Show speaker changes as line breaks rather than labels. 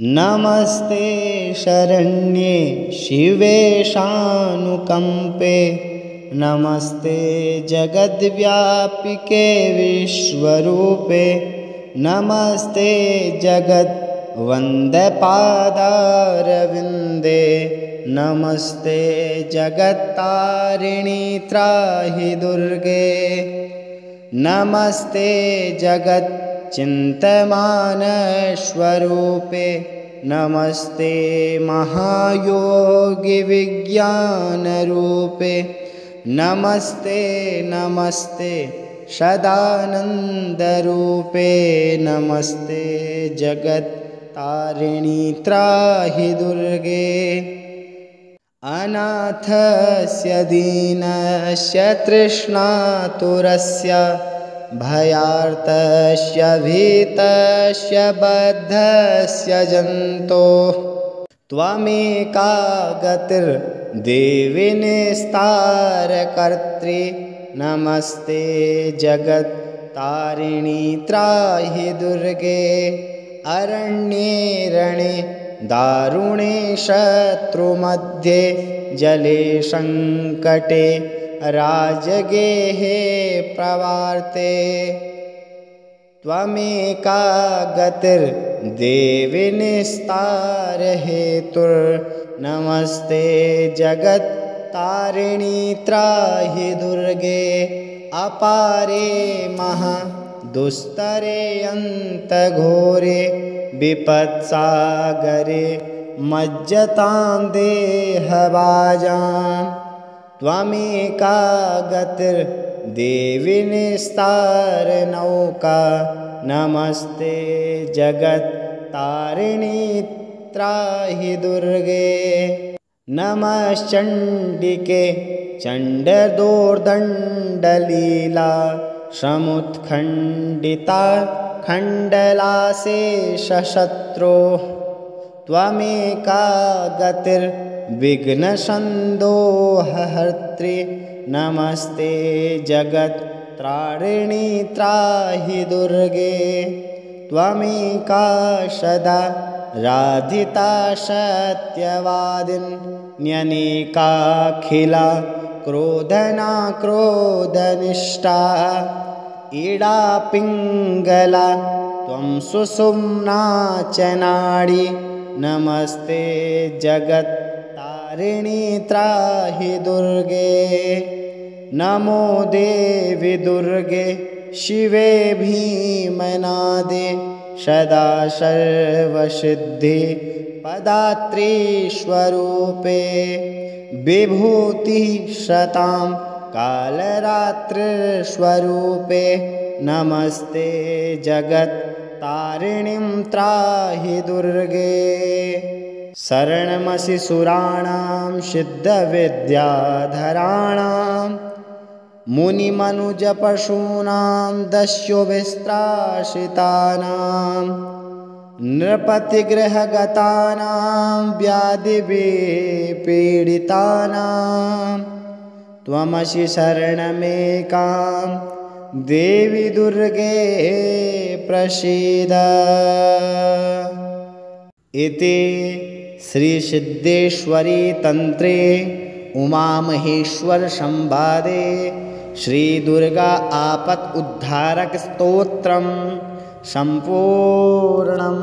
नमस्ते शरण्ये शिवे शानुकंपे। नमस्ते जगद्व्यापिके विश्वरूपे। नमस्ते जगद्वंदपादारविंदे। नमस्ते जगत्तारिणी त्राहि दुर्गे। नमस्ते जगच्चिन्तमानस्वरूपे। नमस्ते महायोगी विज्ञानरूपे। नमस्ते नमस्ते सदानन्दरूपे। नमस्ते जगत्तारिणी त्राहि दुर्गे। अनाथस्य दीनस्य तृष्णातुरस्य भयार्तस्य भीतस्य बद्धस्य जन्तोः त्वमेका गतिर्देवि निस्तारकर्त्री। नमस्ते जगत्तारिणी त्राहि दुर्गे। अरण्ये रणे दारुणे शत्रुमध्ये जले संकटे राजगेहे प्रवार्ते त्वमेका गतिर्देवि निस्तारहेतुर्नमस्ते जगत्तारिणी त्राहि दुर्गे। अपारे महादुस्तरे अन्तघोरे विपत्सागरे मज्जतां देहभाजां त्वमेका गतिर्देवि निस्तारनौका। नमस्ते जगत्तारिणी त्राहि दुर्गे। नमश्चण्डिके चण्डदोर्दण्डलीला समुत्खण्डिता खण्डलाशेषशत्रोः त्वमेका गतिर्विघ्नसन्दोहहर्त्री। नमस्ते जगत्तारिणी त्राहि दुर्गे। त्वमेका सदा राधिता सत्यवादिन्यनेकाखिला क्रोधना क्रोधनिष्ठा। इडा पिङ्गला त्वं सुषुम्ना च नाडी। नमस्ते जगत्तारिणी त्राहि दुर्गे। नमो देवि दुर्गे शिवे भीमनादे सदा सर्वसिद्धि पदात्री स्वरूपे। विभूति शतां कालरात्रिस्वरूपे। नमस्ते जगत्तारिणीं त्राहि दुर्गे। शरणमसि सुराणां सिद्धविद्याधराणां मुनिमनुजपशूनां दस्युभिस्त्रासितानां नृपतिगृहगतानां व्याधिविपीडितानां त्वमसि शरणमेकां देवि दुर्गे प्रसीद। इति श्रीसिद्धेश्वरी तंत्रे उमामहेश्वर संवादे श्रीदुर्गा आपत् उद्धारक स्तोत्रम संपूर्णम्।